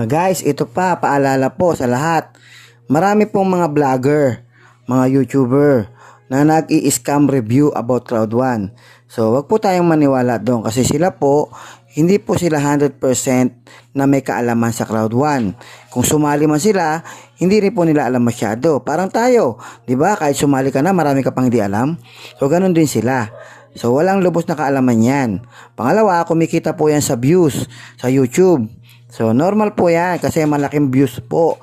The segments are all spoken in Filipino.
Guys, ito pa, paalala po sa lahat. Marami pong mga vlogger, mga YouTuber na nag-i-scam review about Cloud1. So, wag po tayong maniwala doon kasi sila po, hindi po sila 100% na may kaalaman sa Cloud1. Kung sumali man sila, hindi rin po nila alam masyado. Parang tayo, di ba? Kahit sumali ka na, marami ka pang hindi alam. So, ganun din sila. So, walang lubos na kaalaman yan. Pangalawa, kumikita po yan sa views sa YouTube. So, normal po yan kasi malaking views po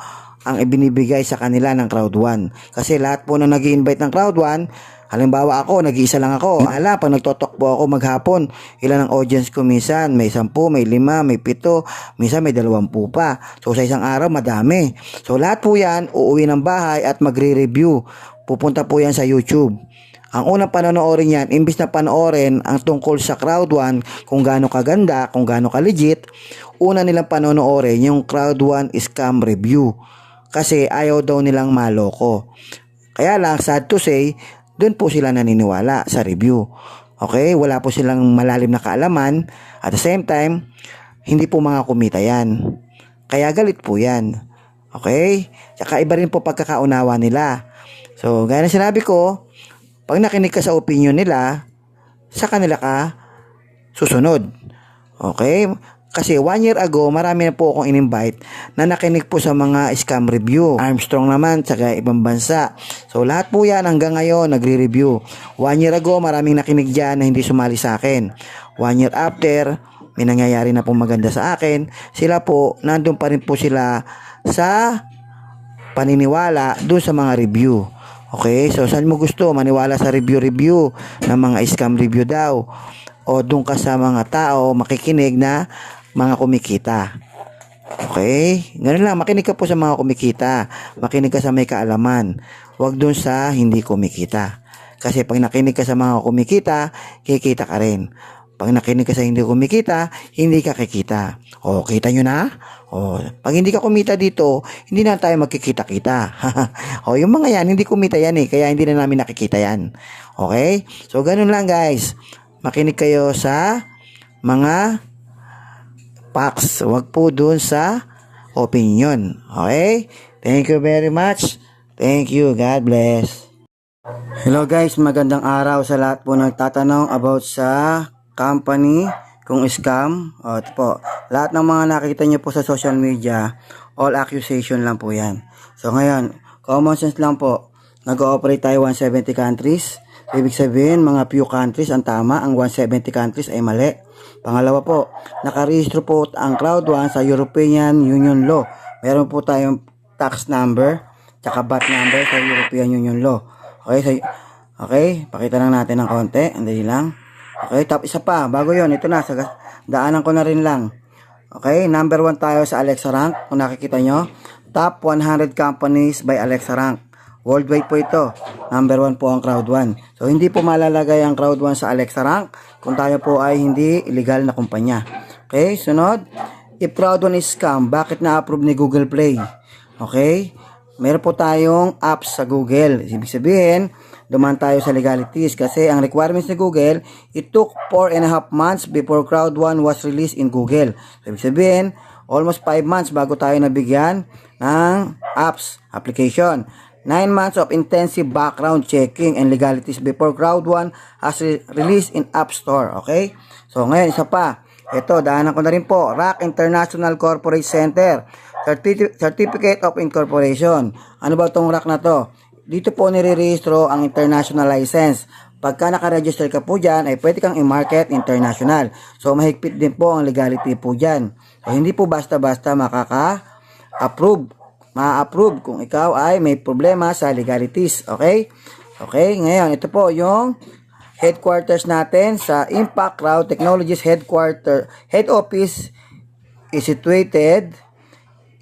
ang ibinibigay sa kanila ng Cloud1. Kasi lahat po na nag-i-invite ng Cloud1, halimbawa ako, nag-iisa lang ako. Pag nagtotok po ako maghapon, ilan ang audience ko minsan? May 10, may 5, may 7, minsan may 20 pa. So, sa isang araw, madami. So, lahat po yan, uuwi ng bahay at magre-review. Pupunta po yan sa YouTube. Ang unang panonoorin yan, imbis na panoorin ang tungkol sa Cloud1, kung gaano kaganda, kung gaano ka-legit, una nilang panonoorin yung Cloud1 scam review. Kasi ayaw daw nilang maloko. Kaya lang, sad to say, doon po sila naniniwala sa review. Okay? Wala po silang malalim na kaalaman. At the same time, hindi po mga kumita yan. Kaya galit po yan. Okay? Tsaka iba rin po pagkakaunawa nila. So, gaya na sinabi ko, pag nakinig ka sa opinion nila, sa kanila ka susunod. Okay? Kasi 1 year ago, marami na po akong in-invite na nakinig po sa mga scam review. Armstrong naman, saka ibang bansa. So, lahat po yan hanggang ngayon, nagre-review. 1 year ago, maraming nakinig dyan na hindi sumali sa akin. 1 year after, may nangyayari na po maganda sa akin. Sila po, nandun pa rin po sila sa paniniwala dun sa mga review. Okay, so saan mo gusto maniwala sa review ng mga scam review daw, o doon ka sa mga tao makikinig na mga kumikita? Okay, ganun lang, makinig ka po sa mga kumikita, makinig ka sa may kaalaman, wag doon sa hindi kumikita. Kasi pag nakinig ka sa mga kumikita, kikita ka rin. Pag nakinig ka sa hindi kumikita, hindi ka kikita. O, kita nyo na? O, pag hindi ka kumita dito, hindi na tayo magkikita-kita. O, yung mga yan, hindi kumita yan eh. Kaya hindi na namin nakikita yan. Okay? So, ganun lang guys. Makinig kayo sa mga facts. Huwag po dun sa opinion. Okay? Thank you very much. Thank you. God bless. Hello guys, magandang araw sa lahat po nagtatanong about sa company kung scam. Ito po, lahat ng mga nakikita nyo po sa social media, all accusation lang po yan. So ngayon, common sense lang po, nag-ooperate tayo 170 countries. Ibig sabihin, mga few countries ang tama, ang 170 countries ay mali. Pangalawa po, nakarehistro po ang Cloud1 sa European Union Law. Meron po tayong tax number, tsaka VAT number sa European Union Law. Okay, pakita lang natin ng konti, andali lang. Okay, top isa pa, bago yon, ito na, daanan ko na rin lang. Okay, number 1 tayo sa Alexa Rank, kung nakikita nyo, top 100 companies by Alexa Rank. Worldwide po ito, number 1 po ang Cloud1. So, hindi po malalagay ang Cloud1 sa Alexa Rank kung tayo po ay hindi illegal na kumpanya. Okay, sunod, if Cloud1 is scam, bakit na-approve ni Google Play? Okay, meron po tayong apps sa Google. Ibig sabihin, dumaan tayo sa legalities kasi ang requirements ni Google, it took 4.5 months before Cloud1 was released in Google. So, ibig sabihin, almost 5 months bago tayo nabigyan ng apps application. 9 months of intensive background checking and legalities before Cloud1 has released in App Store. Okay? So, ngayon, isa pa. Ito, daanan ko na rin po. RAC International Corporate Center. Certificate of Incorporation. Ano ba itong RAC na to? Dito po nire-rehistro ang international license. Pagka nakaregister ka po dyan, ay pwede kang i-market international. So, mahigpit din po ang legality po dyan. So, hindi po basta-basta makaka-approve. Ma-approve kung ikaw ay may problema sa legalities. Okay? Okay, ngayon, ito po yung headquarters natin sa Impact Cloud Technologies Head Office is situated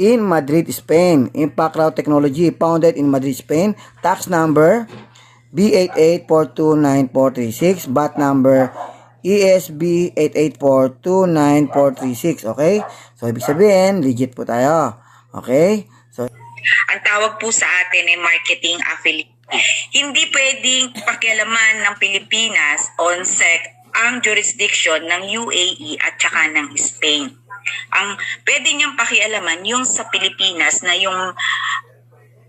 in Madrid, Spain. Impact Cloud Technology, founded in Madrid, Spain. Tax number B88429436. VAT number ESB 88429436. Okay? So, ibig sabihin, legit po tayo. Okay? So, ang tawag po sa atin ay marketing affiliate. Hindi pwedeng pakialaman ng Pilipinas on SEC ang jurisdiction ng UAE at saka ng Spain. Ang pwede niyang pakialaman yung sa Pilipinas na yung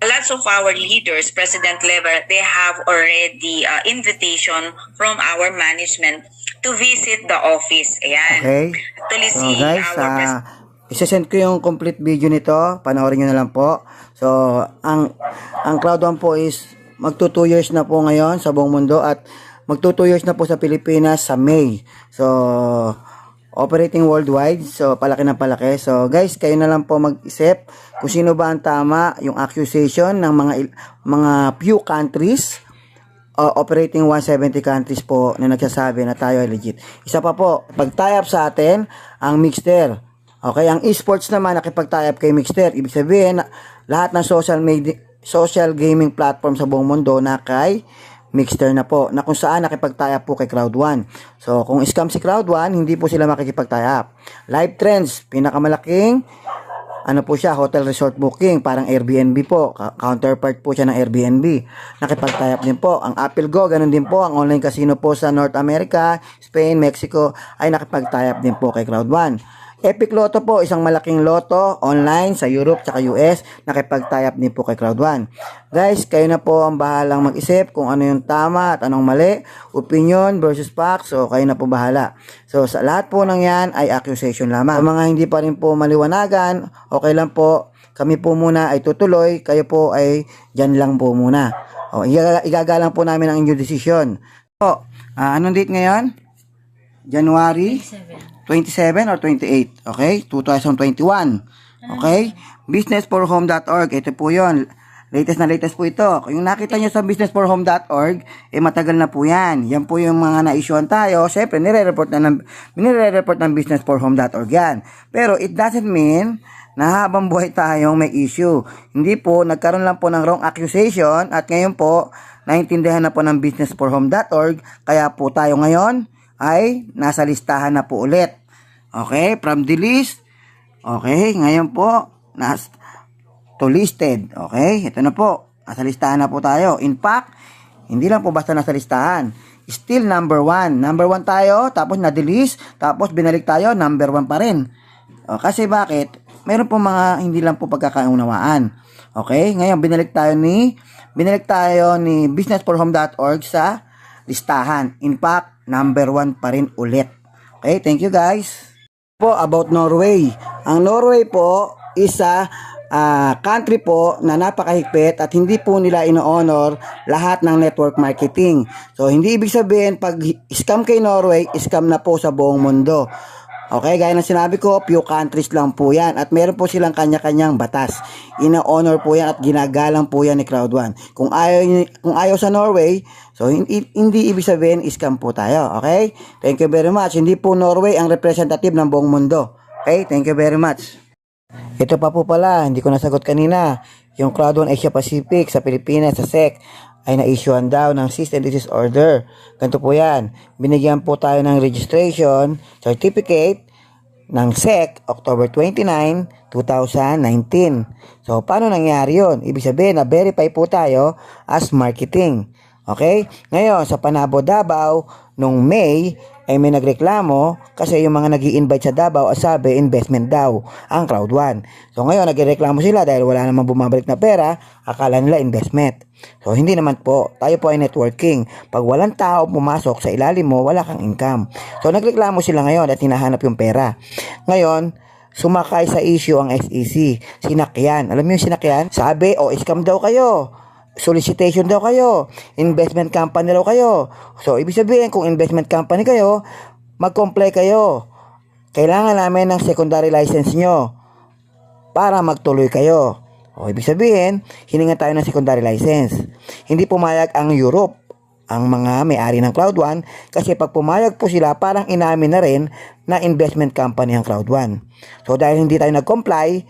lots of our leaders, president level, they have already invitation from our management to visit the office. Ayan. Okay? Actually, So si guys, our president. isasend ko yung complete video nito. Panoorin nyo na lang po. So, ang Cloud One po is magto 2 years na po ngayon sa buong mundo at magto 2 years na po sa Pilipinas sa May. So, operating worldwide. So, palaki na palaki. So, guys, kayo na lang po mag-isip kung sino ba ang tama yung accusation ng mga few countries operating 170 countries po na nagsasabi na tayo ay legit. Isa pa po, pag-tie up sa atin ang Mixter. Okay, ang esports naman nakipag-tie up kay Mixter. Ibig sabihin, lahat ng social gaming platform sa buong mundo na kay Mixter na po, na kung saan nakipag-tie up po kay Cloud One. So, kung scam si Cloud One, hindi po sila makikipag-tie up. Live Trends, pinakamalaking po siya, hotel resort booking, parang Airbnb po, counterpart po siya ng Airbnb. Nakipag-tie up din po. Ang Apple Go, ganun din po, ang online casino po sa North America, Spain, Mexico, ay nakipag-tie up din po kay Cloud One. Epic Lotto po, isang malaking loto online sa Europe at US, nakipag-tie up din po kay Cloud One. Guys, kayo na po ang bahalang mag-isip kung ano yung tama at anong mali, opinion versus facts, so kayo na po bahala. So sa lahat po ng yan ay accusation lamang. Sa mga hindi pa rin po maliwanagan, okay lang po, kami po muna ay tutuloy, kayo po ay dyan lang po muna. O, igagalang po namin ang inyong decision. So, anong date ngayon? January 27 or 28, okay? 2021, okay? Businessforhome.org, ito po yon. Latest po ito. Kung yung nakita nyo sa businessforhome.org, matagal na po yan. Yan po yung mga na-issuean tayo. Siyempre, nire-report ng businessforhome.org yan. Pero it doesn't mean na habang buhay tayong may issue. Hindi po, nagkaroon lang po ng wrong accusation at ngayon po, naintindihan na po ng businessforhome.org, kaya po tayo ngayon ay nasa listahan na po ulit. Okay, from the list. Okay, ngayon po to listed. Okay, ito na po. Nasa listahan na po tayo. In fact, hindi lang po basta nasa listahan. Still number 1. Number 1 tayo, tapos na-delist, tapos binalik tayo, number 1 pa rin. Kasi bakit? Meron po mga hindi lang po pagkakaunawaan. Okay, ngayon binalik tayo ni businessforhome.org sa listahan. In fact, number 1 pa rin ulit. Okay, thank you guys. Po about Norway. Ang Norway po is a country po na napakahigpit at hindi po nila ino-honor lahat ng network marketing. So, hindi ibig sabihin pag scam kay Norway, scam na po sa buong mundo. Okay, gaya ng sinabi ko, few countries lang po yan at meron po silang kanya-kanyang batas. Ina-honor po yan at ginagalang po yan ni Cloud One. Kung ayaw sa Norway, so hindi ibig sabihin scam po tayo. Okay? Thank you very much. Hindi po Norway ang representative ng buong mundo. Okay? Thank you very much. Ito pa po pala, hindi ko nasagot kanina. Yung Cloud One Asia Pacific sa Pilipinas, sa SEC, ay na-issuean daw ng cease and desist order. Ganito po yan. Binigyan po tayo ng registration certificate ng SEC October 29, 2019. So, paano nangyari yun? Ibig sabihin na verify po tayo as marketing. Okay? Ngayon, sa Panabo Davao, nung May, ay may nagreklamo kasi yung mga nag-i-invite sa Davao sabi investment daw ang Cloud One. So ngayon nagreklamo sila dahil wala namang bumabalik na pera, akala nila investment. So hindi naman po, tayo po ay networking. Pag walang tao pumasok sa ilalim mo, wala kang income. So nagreklamo sila ngayon at hinahanap yung pera. Ngayon, sumakay sa issue ang SEC, sinakyan. Alam mo yung sinakyan? Sabi, scam daw kayo. Solicitation daw kayo, investment company daw kayo. So, ibig sabihin, kung investment company kayo, mag-comply kayo. Kailangan namin ng secondary license nyo para magtuloy kayo. O, ibig sabihin, hiningan tayo ng secondary license. Hindi pumayag ang Europe, ang mga may-ari ng Cloud One, kasi pag pumayag po sila, parang inamin na rin na investment company ang Cloud One. So, dahil hindi tayo nag-comply,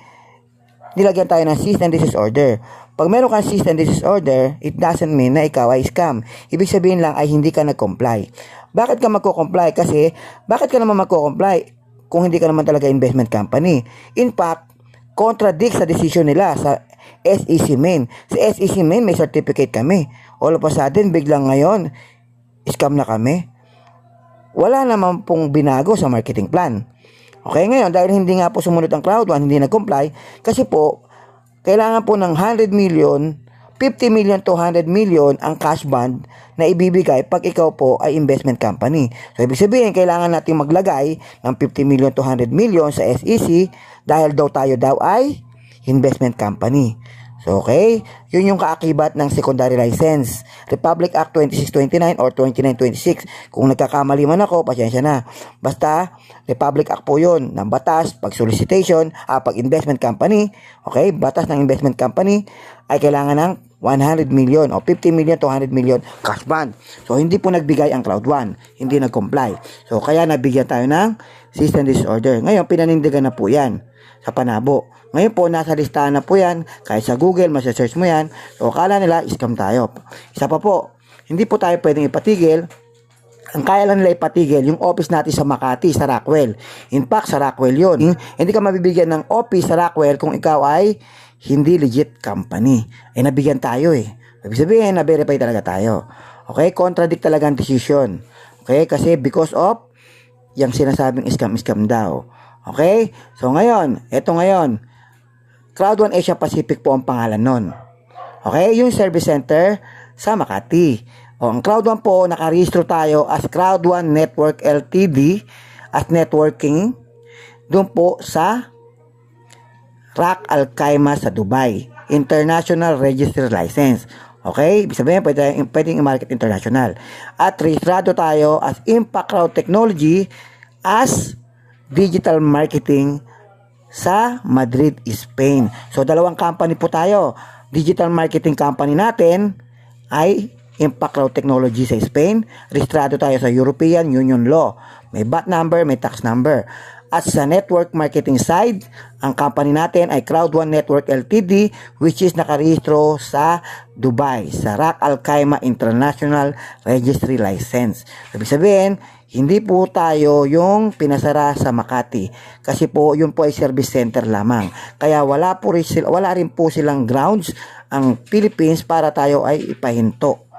nilagyan tayo ng cease and desist order. Pag meron kang cease and desist order, it doesn't mean na ikaw ay scam. Ibig sabihin lang ay hindi ka nag-comply. Bakit ka magko-comply? Kasi, bakit ka naman magko-comply kung hindi ka naman talaga investment company? In fact, contradict sa decision nila sa SEC Main. Sa SEC Main, may certificate kami. All of a sudden, biglang ngayon, scam na kami. Wala naman pong binago sa marketing plan. Okay, ngayon, dahil hindi nga po sumunod ang Cloud One, hindi nag-comply, kasi po, kailangan po ng 100 million, 50 million to 100 million ang cash bond na ibibigay pag ikaw po ay investment company. So, ibig sabihin, kailangan natin maglagay ng 50 million to 100 million sa SEC dahil tayo daw ay investment company. So, okay, yun yung kaakibat ng secondary license. Republic Act 2629 or 2926. Kung nagkakamali man ako, pasensya na. Basta, Republic Act po yun, ng batas, pag solicitation, pag investment company, okay, batas ng investment company, ay kailangan ng 100 million o 50 million to 100 million cash bond. So, hindi po nagbigay ang Cloud One. Hindi nag-comply. So, kaya nabigyan tayo ng cease and desist order. Ngayon, pinanindigan na po yan sa panabo. Ngayon po, nasa listahan na po yan. Kahit sa Google, masa-search mo yan. So, akala nila, scam tayo. Isa pa po, hindi po tayo pwedeng ipatigil. Ang kaya lang nila ipatigil, yung office natin sa Makati, sa Rockwell. In fact, sa Rockwell yun. Hindi ka mabibigyan ng office sa Rockwell kung ikaw ay hindi legit company. Nabigyan tayo eh. Ibig sabihin, na-verify talaga tayo. Okay? Contradict talaga ang decision. Okay? Kasi because of yung sinasabing scam daw. Okay? So ngayon, eto ngayon, Cloud One Asia Pacific po ang pangalan nun. Okay? Yung service center sa Makati. Ang Cloud One po, nakarehistro tayo as Cloud One Network Ltd as networking doon po sa Ras Al Khaimah sa Dubai. International Registered License. Okay? Ibig sabihin, pwedeng i-market international. At rehistrado tayo as Impact Cloud Technology as digital marketing sa Madrid, Spain. So, dalawang company po tayo. Digital marketing company natin ay Impact Cloud Technology sa Spain. Rehistrado tayo sa European Union Law. May VAT number, may tax number. At sa network marketing side, ang company natin ay Cloud One Network Ltd, which is nakarehistro sa Dubai, sa Ras Al Khaimah International Registry License. Ibig sabihin, hindi po tayo yung pinasara sa Makati kasi po yun po ay service center lamang. Kaya wala rin po silang grounds ang Philippines para tayo ay ipahinto.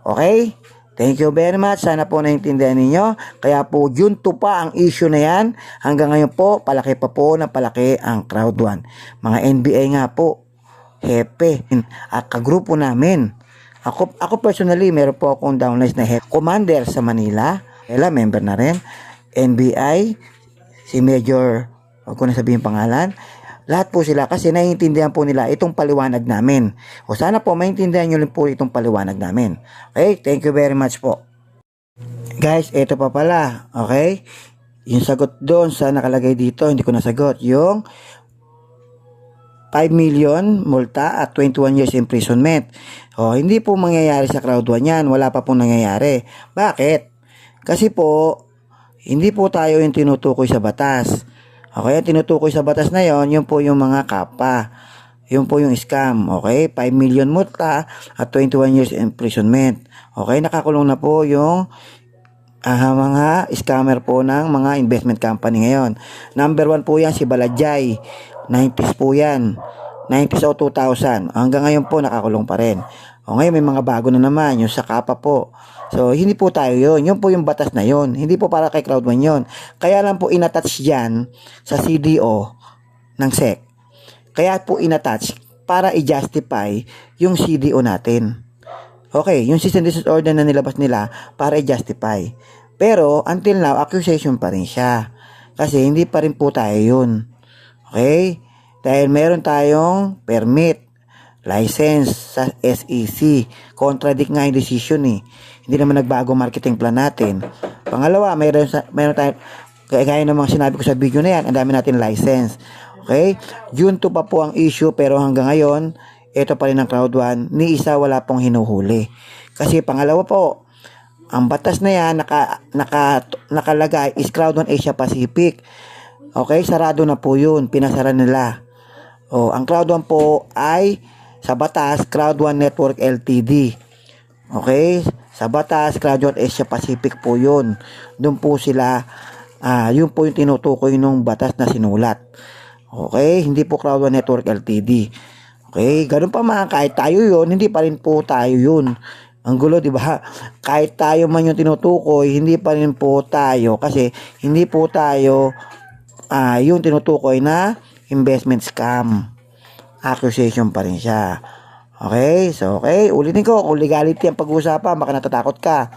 Okay? Thank you very much. Sana po naintindihan ninyo. Kaya po June 2 pa ang issue na yan. Hanggang ngayon po, palaki pa po ng palaki ang Cloud One. Mga NBA nga po, hepe, at kagrupo namin. Ako personally, meron po akong downlines na head commander sa Manila. Member na rin. NBI, si Major, huwag ko na sabihin pangalan. Lahat po sila kasi naiintindihan po nila itong paliwanag namin. O sana po maintindihan nyo rin po itong paliwanag namin. Okay, thank you very much po. Guys, ito pa pala. Okay, yung sagot doon sa nakalagay dito, hindi ko nasagot. Yung 5 million multa at 21 years imprisonment. Hindi po mangyayari sa Cloud One yan. Wala pa pong nangyayari. Bakit? Kasi po, hindi po tayo yung tinutukoy sa batas. Okay, ang tinutukoy sa batas na yon, yun po yung mga kapa. Yun po yung scam. Okay, 5 million multa at 21 years imprisonment. Okay, nakakulong na po yung mga scammer po ng mga investment company ngayon. Number 1 po yan si Baladjay. 90s po yan. 90s o 2000. Hanggang ngayon po nakakulong pa rin. Ngayon may mga bago na naman, yung sa kapa po. So, hindi po tayo yun. Yun po yung batas na yun. Hindi po para kay Cloud One yun. Kaya lang po inattach yan sa CDO ng SEC. Kaya po inattach para i-justify yung CDO natin. Okay, yung cease and desist order na nilabas nila para i-justify. Pero, until now, accusation pa rin siya. Kasi hindi pa rin po tayo yun. Okay? Dahil meron tayong permit, license sa SEC. Contradict nga yung decision eh. Hindi naman nagbago marketing plan natin. Pangalawa, meron tayo, kaya namang sinabi ko sa video na yan, ang dami natin license. Okay? June 2 pa po ang issue, pero hanggang ngayon, ito pa rin ang Cloud One, ni isa wala pong hinuhuli. Kasi pangalawa po, ang batas na yan, nakalagay is Cloud One Asia Pacific. Okay? Sarado na po yun. Pinasara nila. Ang Cloud One po ay sa batas, Cloud One Network Ltd. Okay? Sa batas, Cloud One Asia Pacific po yun. Doon po sila, yun po yung tinutukoy ng batas na sinulat. Okay? Hindi po Cloud One Network Ltd. Okay? Ganun pa man, kahit tayo yun, hindi pa rin po tayo yun. Ang gulo, di ba? Kahit tayo man yung tinutukoy, hindi pa rin po tayo. Kasi, hindi po tayo yung tinutukoy na investment scam. Accusation pa rin siya. Okay? So, okay. Ulitin ko, kung legality ang pag-uusapan, baka natatakot ka.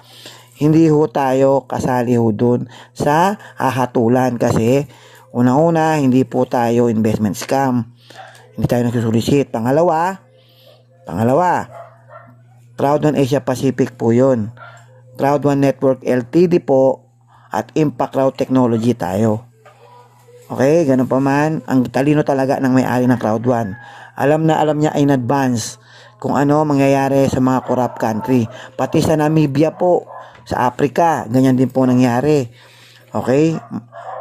Hindi ho tayo kasali ho dun sa hahatulan kasi una-una, hindi po tayo investment scam. Hindi tayo nagsusulisit. Pangalawa, Crowd1 Asia Pacific po yun. Crowd1 Network Ltd po at Impact Crowd Technology tayo. Okay, ganun pa man, ang talino talaga ng may-ari ng Crowd1. Alam niya in advance kung ano mangyayari sa mga corrupt country. Pati sa Namibia po, sa Africa, ganyan din po nangyari. Okay?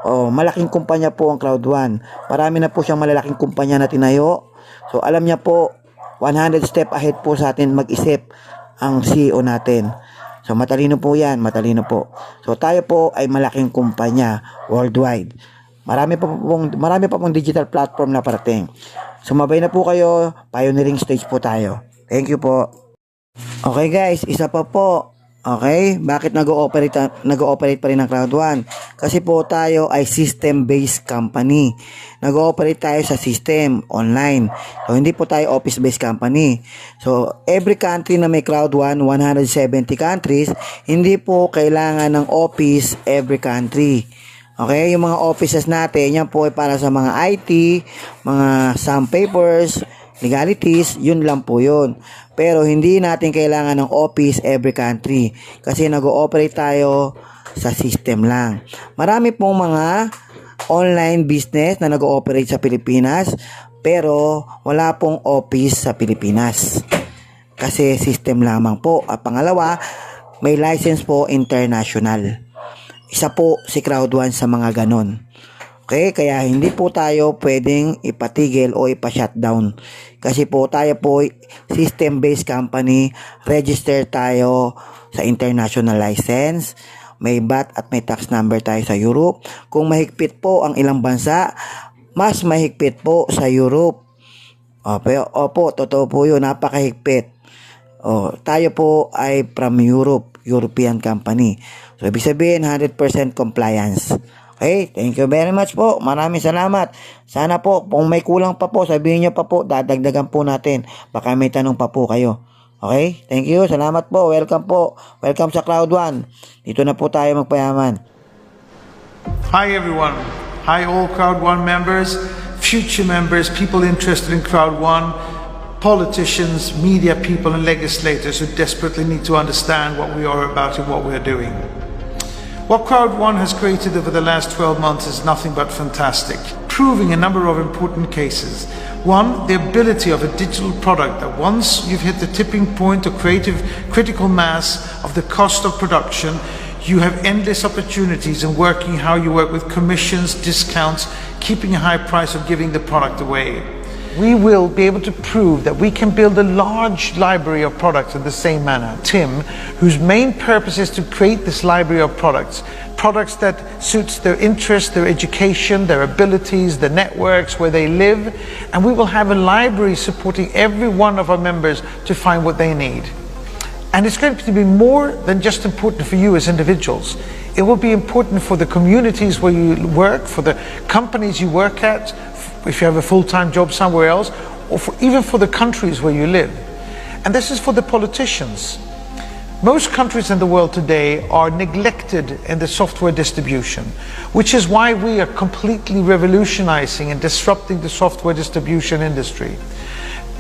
Malaking kumpanya po ang Crowd1. Marami na po siyang malalaking kumpanya na tinayo. So, alam niya po, 100 step ahead po sa atin mag-isip ang CEO natin. So, matalino po yan, matalino po. So, tayo po ay malaking kumpanya worldwide. Marami pa pong digital platform na parating. Sumabay na po kayo, pioneering stage po tayo. Thank you po. Okay guys, isa pa po. Okay, bakit nag-ooperate pa rin ang Crowd1? Kasi po tayo ay system-based company. Nag-ooperate tayo sa system, online. So, hindi po tayo office-based company. So, every country na may Crowd1, 170 countries, hindi po kailangan ng office every country. Okay, yung mga offices natin, yan po ay para sa mga IT, mga some papers, legalities, yun lang po yun. Pero hindi natin kailangan ng office every country kasi nag-ooperate tayo sa system lang. Marami pong mga online business na nag-ooperate sa Pilipinas pero wala pong office sa Pilipinas kasi system lamang po. At pangalawa, may license po international. Isa po si Crowd1 sa mga ganon. Okay, kaya hindi po tayo pwedeng ipatigil o ipa-shutdown. Kasi po tayo po system-based company, register tayo sa international license, may VAT at may tax number tayo sa Europe. Kung mahigpit po ang ilang bansa, mas mahigpit po sa Europe. Opo, totoo po yun, napakahigpit. Tayo po ay from Europe, European company. So, ibig sabihin, 100% compliance. Okay, thank you very much po. Maraming salamat. Sana po, kung may kulang pa po, sabihin nyo pa po, dadagdagan po natin. Baka may tanong pa po kayo. Okay, thank you. Salamat po. Welcome po. Welcome sa Crowd1. Dito na po tayo magpayaman. Hi everyone. Hi all Crowd1 members, future members, people interested in Crowd1, politicians, media people and legislators who desperately need to understand what we are about and what we are doing. What Crowd1 has created over the last 12 months is nothing but fantastic, proving a number of important cases. One, the ability of a digital product that once you've hit the tipping point of critical mass of the cost of production, you have endless opportunities in working how you work with commissions, discounts, keeping a high price of giving the product away. We will be able to prove that we can build a large library of products in the same manner. Tim, whose main purpose is to create this library of products that suits their interests, their education, their abilities, the networks where they live, and we will have a library supporting every one of our members to find what they need. And it's going to be more than just important for you as individuals. It will be important for the communities where you work, for the companies you work at, if you have a full-time job somewhere else, or even for the countries where you live. And this is for the politicians. Most countries in the world today are neglected in the software distribution, which is why we are completely revolutionizing and disrupting the software distribution industry.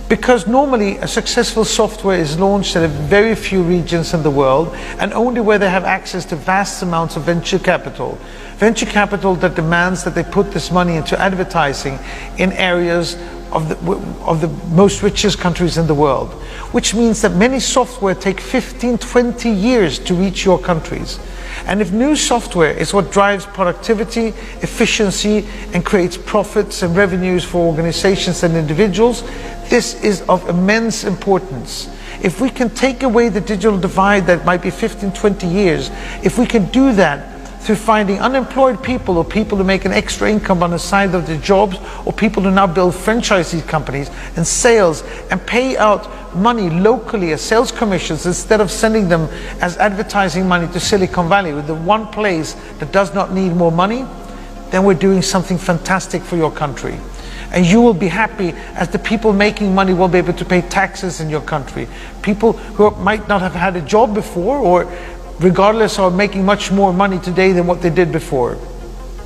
Because normally a successful software is launched in a very few regions in the world and only where they have access to vast amounts of venture capital. Venture capital that demands that they put this money into advertising in areas of the most richest countries in the world. Which means that many software take 15, 20 years to reach your countries. And if new software is what drives productivity, efficiency, and creates profits and revenues for organizations and individuals, this is of immense importance. If we can take away the digital divide that might be 15, 20 years, if we can do that through finding unemployed people or people who make an extra income on the side of their jobs, or people who now build franchisee companies and sales and pay out money locally as sales commissions instead of sending them as advertising money to Silicon Valley, with the one place that does not need more money, then we're doing something fantastic for your country. And you will be happy as the people making money will be able to pay taxes in your country. People who might not have had a job before, or regardless are making much more money today than what they did before.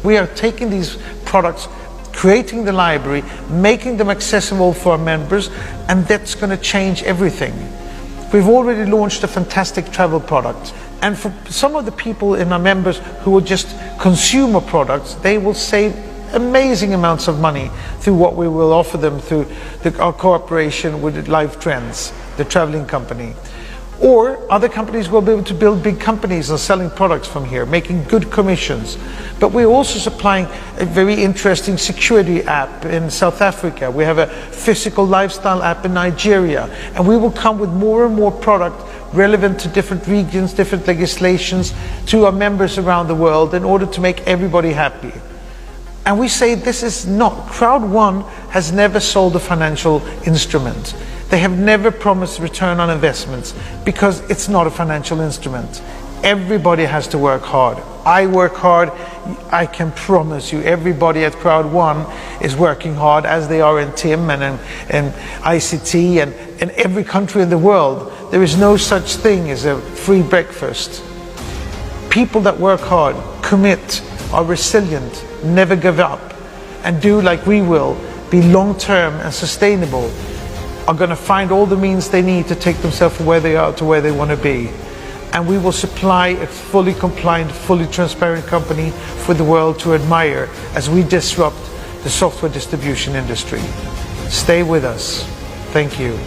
We are taking these products, creating the library, making them accessible for our members, and that's going to change everything. We've already launched a fantastic travel product. And for some of the people in our members who will just consume our products, they will save amazing amounts of money through what we will offer them through our cooperation with Live Trends, the traveling company. Or other companies will be able to build big companies and selling products from here, making good commissions. But we're also supplying a very interesting security app in South Africa. We have a physical lifestyle app in Nigeria. And we will come with more and more product relevant to different regions, different legislations, to our members around the world in order to make everybody happy. And we say this is not, Crowd One has never sold a financial instrument. They have never promised return on investments because it's not a financial instrument. Everybody has to work hard. I work hard. I can promise you everybody at Crowd One is working hard, as they are in TIM and in ICT and in every country in the world. There is no such thing as a free breakfast. People that work hard, commit, are resilient, never give up, and do like we will, be long-term and sustainable, are going to find all the means they need to take themselves from where they are to where they want to be. And we will supply a fully compliant, fully transparent company for the world to admire as we disrupt the software distribution industry. Stay with us. Thank you.